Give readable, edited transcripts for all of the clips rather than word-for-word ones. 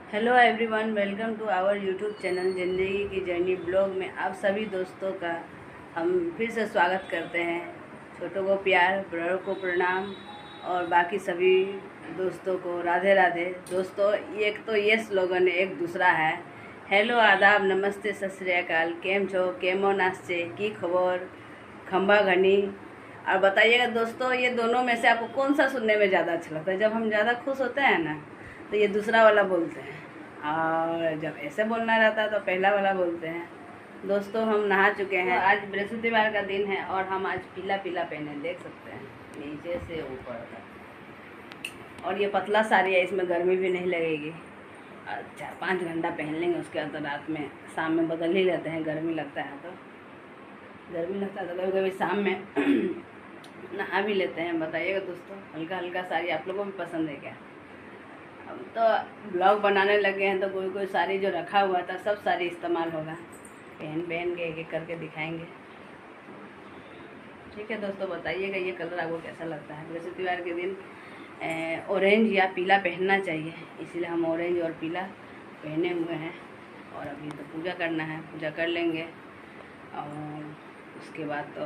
Hello everyone, welcome to our YouTube channel ज़िंदगी की journey blog में आप सभी दोस्तों का हम फिर से स्वागत करते हैं। छोटों को प्यार, बड़ों को प्रणाम और बाकी सभी दोस्तों को राधे राधे। दोस्तों, एक तो ये स्लोगन एक दूसरा है, हेलो आदाब नमस्ते सत श्री अकाल, केम छो केमो नास्ते की खबर खंबा घनी। और बताइएगा दोस्तों, ये दोनों में से आपको कौन सा सुनने में ज़्यादा अच्छा लगता है? जब हम ज़्यादा खुश होते हैं ना तो ये दूसरा वाला बोलते हैं, और जब ऐसे बोलना रहता है तो पहला वाला बोलते हैं। दोस्तों, हम नहा चुके हैं। आज बृहस्पतिवार का दिन है और हम आज पीला पीला पहने, देख सकते हैं नीचे से ऊपर तक। और ये पतला साड़ी है, इसमें गर्मी भी नहीं लगेगी। 4-5 घंटा पहन लेंगे, उसके बाद तो रात में शाम में बदल ही लेते हैं। गर्मी लगता है तो कभी कभी शाम में नहा भी लेते हैं। बताइएगा दोस्तों, हल्का हल्का साड़ी आप लोगों को भी पसंद है क्या? हम तो ब्लॉग बनाने लगे हैं तो कोई कोई साड़ी जो रखा हुआ था सब साड़ी इस्तेमाल होगा। पहन के एक एक करके दिखाएंगे। ठीक है दोस्तों, बताइएगा ये कलर आपको कैसा लगता है। बृहस्पतिवार के दिन ऑरेंज या पीला पहनना चाहिए, इसीलिए हम ऑरेंज और पीला पहने हुए हैं। और अभी तो पूजा करना है, पूजा कर लेंगे और उसके बाद तो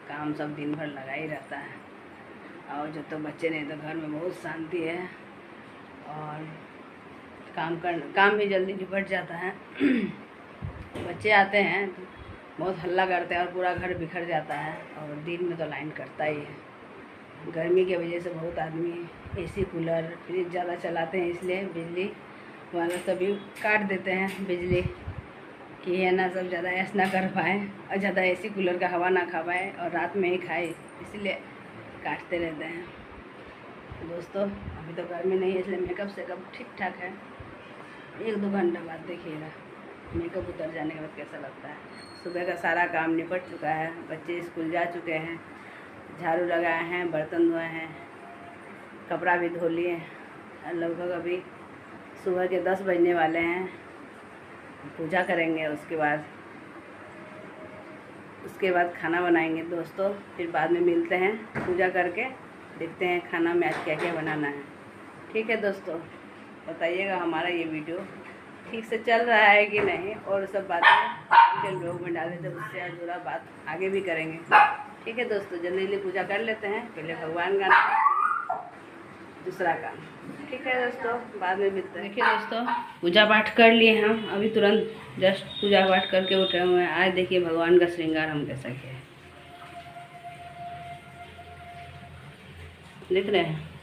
काम सब दिन भर लगा ही रहता है। और जब तो बच्चे नहीं तो घर में बहुत शांति है और काम भी जल्दी निपट जाता है। बच्चे आते हैं तो बहुत हल्ला करते हैं और पूरा घर बिखर जाता है। और दिन में तो लाइन कटता ही है। गर्मी की वजह से बहुत आदमी एसी कूलर फ्रिज ज़्यादा चलाते हैं, इसलिए बिजली वाले सभी काट देते हैं बिजली, कि है ना सब ज़्यादा ऐश ना कर पाए और ज़्यादा एसी कूलर का हवा ना खा पाए और रात में ही खाए, इसलिए काटते रहते हैं। दोस्तों, अभी तो गर्मी नहीं है इसलिए मेकअप सेकअप ठीक ठाक है। 1-2 घंटा बाद देखिएगा मेकअप उतर जाने के बाद कैसा लगता है। सुबह का सारा काम निपट चुका है, बच्चे स्कूल जा चुके हैं, झाड़ू लगाए हैं, बर्तन धोए हैं, कपड़ा भी धो लिए। लगभग अभी सुबह के 10 बजने वाले हैं। पूजा करेंगे, उसके बाद खाना बनाएंगे दोस्तों। फिर बाद में मिलते हैं, पूजा करके देखते हैं खाना में आज क्या क्या बनाना है। ठीक है दोस्तों, बताइएगा हमारा ये वीडियो ठीक से चल रहा है कि नहीं, और सब बातें के लोग में डाले तो उससे जुड़ा बात आगे भी करेंगे। ठीक है दोस्तों, जल्दी पूजा कर लेते हैं, पहले भगवान का दूसरा काम। ठीक है दोस्तों, बाद में मिलते हैं। देखिए दोस्तों, पूजा पाठ कर लिए हम, अभी तुरंत जस्ट पूजा पाठ करके उठे हुए हैं। आज देखिए भगवान का श्रृंगार हम कैसा किया है, देख रहे हैं।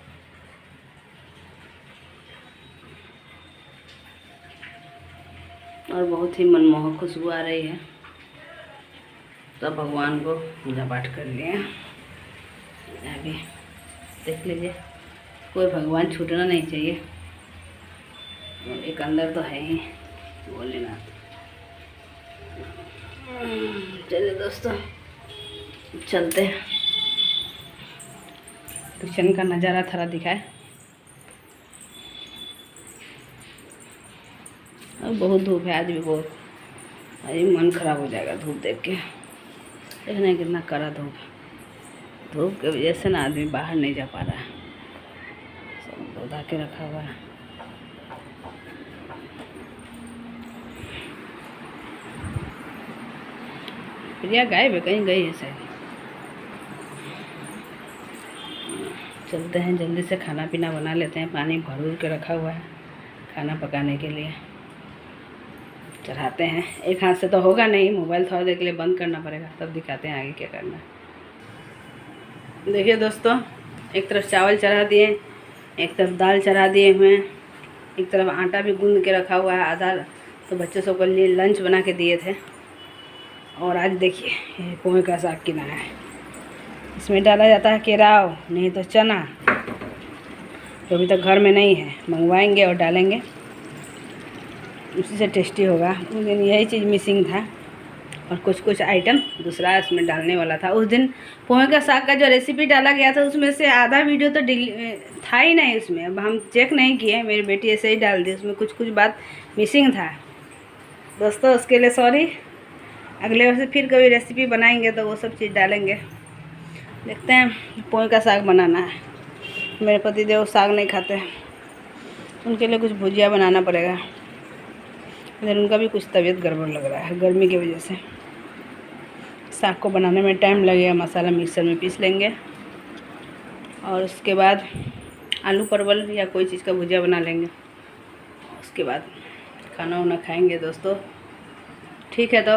और बहुत ही मनमोहक खुशबू आ रही है। तो भगवान को पूजा पाठ कर लिए। अभी देख लीजिए, कोई भगवान छूटना नहीं चाहिए। एक अंदर तो है ही भोलेनाथ। चलिए दोस्तों, चलते हैं। किचन का नज़ारा थोड़ा दिखाए। और बहुत धूप है आज भी, बहुत आज मन खराब हो जाएगा धूप देख के। देखना कितना कड़ा धूप है। धूप की वजह से ना आदमी बाहर नहीं जा पा रहा है, सब धोधा के रखा हुआ है। प्रिया गायब है, कहीं गई है शायद। चलते हैं, जल्दी से खाना पीना बना लेते हैं। पानी भर के रखा हुआ है खाना पकाने के लिए, चढ़ाते हैं। एक हाथ से तो होगा नहीं, मोबाइल थोड़ा देर के लिए बंद करना पड़ेगा, तब दिखाते हैं आगे क्या करना है। देखिए दोस्तों, एक तरफ चावल चढ़ा दिए, एक तरफ दाल चढ़ा दिए हुए हैं, एक तरफ आटा भी गूंद के रखा हुआ है आधा, तो बच्चों सब के लिए लंच बना के दिए थे। और आज देखिए ये पोहे का साग किना है, इसमें डाला जाता है केराव, नहीं तो चना, जो अभी तक घर में नहीं है, मंगवाएंगे और डालेंगे, उसी से टेस्टी होगा। उस दिन यही चीज़ मिसिंग था और कुछ आइटम दूसरा इसमें डालने वाला था। उस दिन पोहे का साग का जो रेसिपी डाला गया था उसमें से आधा वीडियो तो था ही नहीं उसमें। अब हम चेक नहीं किए, मेरी बेटी ऐसे ही डाल दी, उसमें कुछ बात मिसिंग था दोस्तों, उसके लिए सॉरी। अगले बार से फिर कभी रेसिपी बनाएंगे तो वो सब चीज़ डालेंगे। देखते हैं, पोहे का साग बनाना है। मेरे पति देव साग नहीं खाते हैं, उनके लिए कुछ भुजिया बनाना पड़ेगा। इधर उनका भी कुछ तबीयत गड़बड़ लग रहा है गर्मी की वजह से। साग को बनाने में टाइम लगेगा, मसाला मिक्सर में पीस लेंगे और उसके बाद आलू परवल या कोई चीज़ का भुजिया बना लेंगे। उसके बाद खाना वाना खाएंगे दोस्तों। ठीक है, तो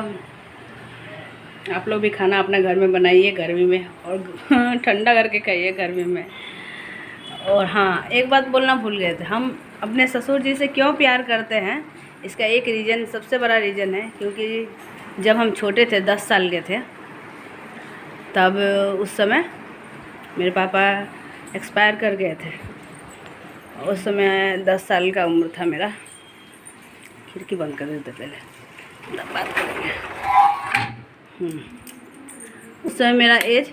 आप लोग भी खाना अपने घर में बनाइए गर्मी में, और ठंडा करके खाइए गर्मी में। और हाँ, एक बात बोलना भूल गए थे, हम अपने ससुर जी से क्यों प्यार करते हैं, इसका एक रीज़न, सबसे बड़ा रीज़न है क्योंकि जब हम छोटे थे 10 साल के थे, तब उस समय मेरे पापा एक्सपायर कर गए थे। उस समय 10 साल का उम्र था मेरा। खिड़की बंद कर देते पहले, तब बात करेंगे। उस समय मेरा एज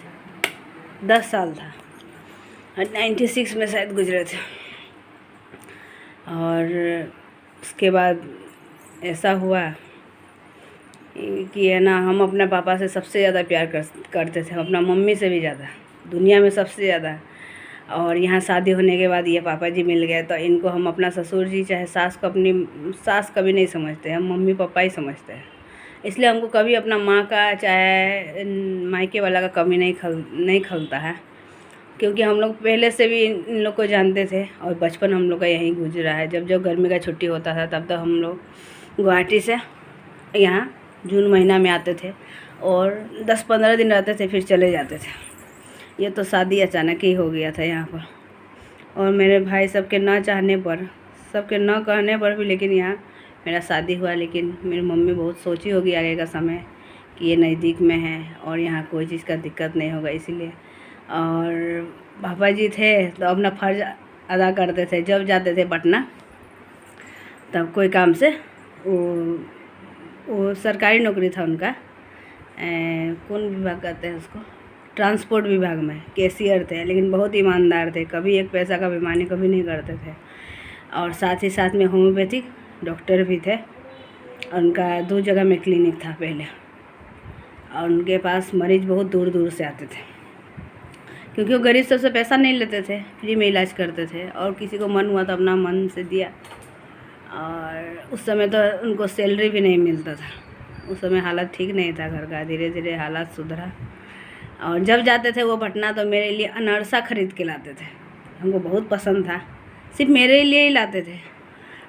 10 साल था और 96 में शायद गुजरे थे। और उसके बाद ऐसा हुआ कि है ना, हम अपने पापा से सबसे ज़्यादा प्यार करते थे, अपना मम्मी से भी ज़्यादा, दुनिया में सबसे ज़्यादा। और यहाँ शादी होने के बाद ये पापा जी मिल गए, तो इनको हम अपना ससुर जी चाहे सास को अपनी सास कभी नहीं समझते, हम मम्मी पापा ही समझते हैं। इसलिए हमको कभी अपना माँ का चाहे मायके वाला का कमी नहीं खलता है, क्योंकि हम लोग पहले से भी इन लोग को जानते थे और बचपन हम लोग का यहीं गुजरा है। जब गर्मी का छुट्टी होता था तब तो हम लोग गुवाहाटी से यहाँ जून महीना में आते थे और 10-15 दिन रहते थे, फिर चले जाते थे। ये तो शादी अचानक ही हो गया था यहाँ पर, और मेरे भाई सबके ना चाहने पर, सबके ना कहने पर भी लेकिन यहाँ मेरा शादी हुआ। लेकिन मेरी मम्मी बहुत सोची होगी आगे का समय कि ये नज़दीक में है और यहाँ कोई चीज़ का दिक्कत नहीं होगा, इसीलिए। और पापा जी थे तो अपना फ़र्ज़ अदा करते थे। जब जाते थे पटना तब कोई काम से, वो सरकारी नौकरी था उनका, कौन विभाग कहते हैं उसको, ट्रांसपोर्ट विभाग में कैशियर थे। लेकिन बहुत ईमानदार थे, कभी एक पैसा का बेईमानी कभी नहीं करते थे। और साथ ही साथ में होम्योपैथिक डॉक्टर भी थे। उनका 2 जगह में क्लिनिक था पहले, और उनके पास मरीज़ बहुत दूर दूर से आते थे, क्योंकि वो गरीब सबसे पैसा नहीं लेते थे, फ्री में इलाज करते थे। और किसी को मन हुआ तो अपना मन से दिया। और उस समय तो उनको सैलरी भी नहीं मिलता था, उस समय हालत ठीक नहीं था घर का। धीरे धीरे हालात सुधरा, और जब जाते थे वो पटना तो मेरे लिए अनरसा ख़रीद के लाते थे। हमको बहुत पसंद था, सिर्फ मेरे लिए ही लाते थे।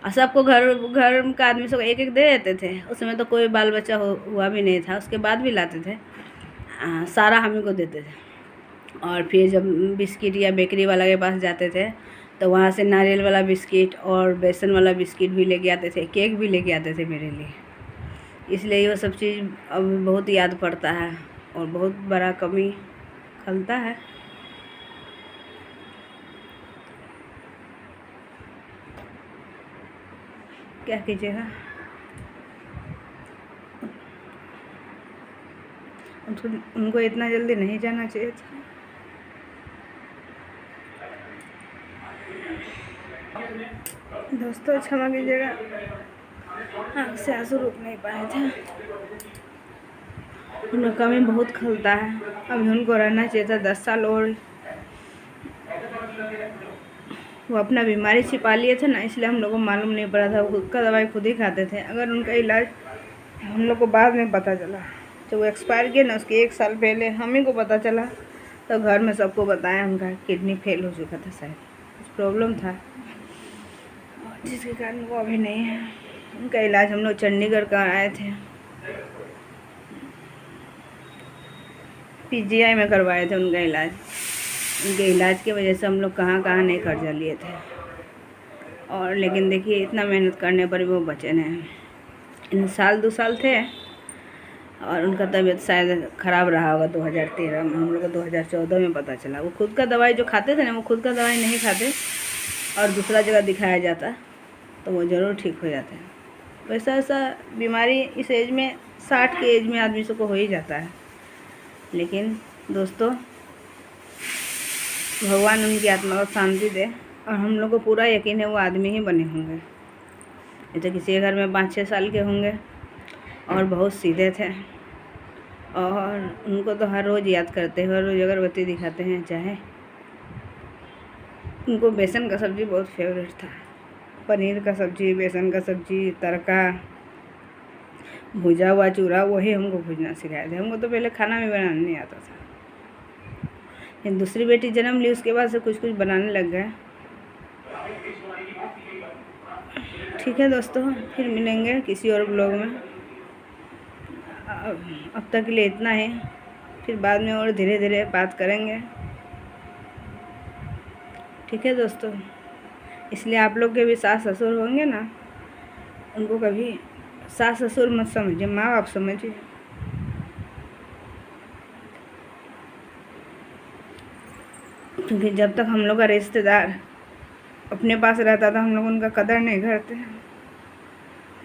और सबको घर का आदमी सबको एक एक दे देते थे। उस समय तो कोई बाल बच्चा हुआ भी नहीं था, उसके बाद भी लाते थे। सारा हम ही को देते थे। और फिर जब बिस्किट या बेकरी वाला के पास जाते थे तो वहाँ से नारियल वाला बिस्किट और बेसन वाला बिस्किट भी लेके आते थे, केक भी लेके आते थे मेरे लिए। इसलिए वो सब चीज़ अब बहुत याद पड़ता है और बहुत बड़ा कमी खलता है। क्या कीजिएगा, उनको इतना जल्दी नहीं जाना चाहिए था। दोस्तों क्षमा कीजिएगा, आँख से आंसू रुक नहीं पाए थे। उनका कमी बहुत खलता है। अभी उनको रहना चाहिए था 10 साल और। वो अपना बीमारी छिपा लिए थे ना, इसलिए हम लोग को मालूम नहीं पड़ा था। वो खुद का दवाई खुद ही खाते थे। अगर उनका इलाज हम लोग को बाद में पता चला, जब वो एक्सपायर किया ना उसके 1 साल पहले हम ही को पता चला, तो घर में सबको बताया उनका किडनी फेल हो चुका था, शायद कुछ प्रॉब्लम था, जिसके कारण वो अभी नहीं है। उनका इलाज हम लोग चंडीगढ़ का आए थे, PGI में करवाए थे उनका इलाज। उनके इलाज की वजह से हम लोग कहाँ कहाँ नहीं खर्चा लिए थे। और लेकिन देखिए इतना मेहनत करने पर भी वो बचे नहीं। इन 2 साल थे और उनका तबीयत शायद ख़राब रहा होगा 2013 में। हम लोग को 2014 में पता चला। वो खुद का दवाई जो खाते थे ना, वो खुद का दवाई नहीं खाते और दूसरा जगह दिखाया जाता तो वो ज़रूर ठीक हो जाते हैं। वैसा ऐसा बीमारी इस एज में, 60 की एज में आदमी सबको हो ही जाता है। लेकिन दोस्तों, भगवान उनकी आत्मा को शांति दे, और हम लोग को पूरा यकीन है वो आदमी ही बने होंगे। ये तो किसी के घर में 5-6 साल के होंगे और बहुत सीधे थे। और उनको तो हर रोज़ याद करते हैं, हर रोज़ अगरबत्ती दिखाते हैं। चाहे उनको बेसन का सब्ज़ी बहुत फेवरेट था, पनीर का सब्ज़ी, बेसन का सब्ज़ी, तड़का, भुजा हुआ चूरा, वही हमको भूजना सिखाए थे। हमको तो पहले खाना भी बनाना नहीं आता था। फिर दूसरी बेटी जन्म ली, उसके बाद से कुछ कुछ बनाने लग गए। ठीक है दोस्तों, फिर मिलेंगे किसी और ब्लॉग में। अब तक के लिए इतना ही, फिर बाद में और धीरे धीरे बात करेंगे। ठीक है दोस्तों, इसलिए आप लोग के भी सास ससुर होंगे ना, उनको कभी सास ससुर मत समझिए, माँ बाप समझिए। क्योंकि जब तक हम लोग का रिश्तेदार अपने पास रहता था, हम लोग उनका कदर नहीं करते हैं,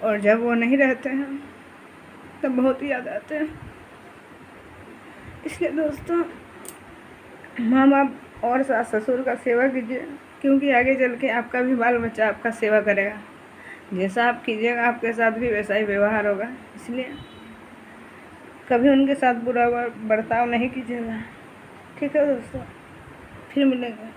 और जब वो नहीं रहते हैं तब बहुत याद आते हैं। इसलिए दोस्तों, माँ बाप और सास ससुर का सेवा कीजिए, क्योंकि आगे चल के आपका भी बाल बच्चा आपका सेवा करेगा। जैसा आप कीजिएगा, आपके साथ भी वैसा ही व्यवहार होगा। इसलिए कभी उनके साथ बुरा बर्ताव नहीं कीजिएगा। ठीक है दोस्तों, फिर मिलेंगे।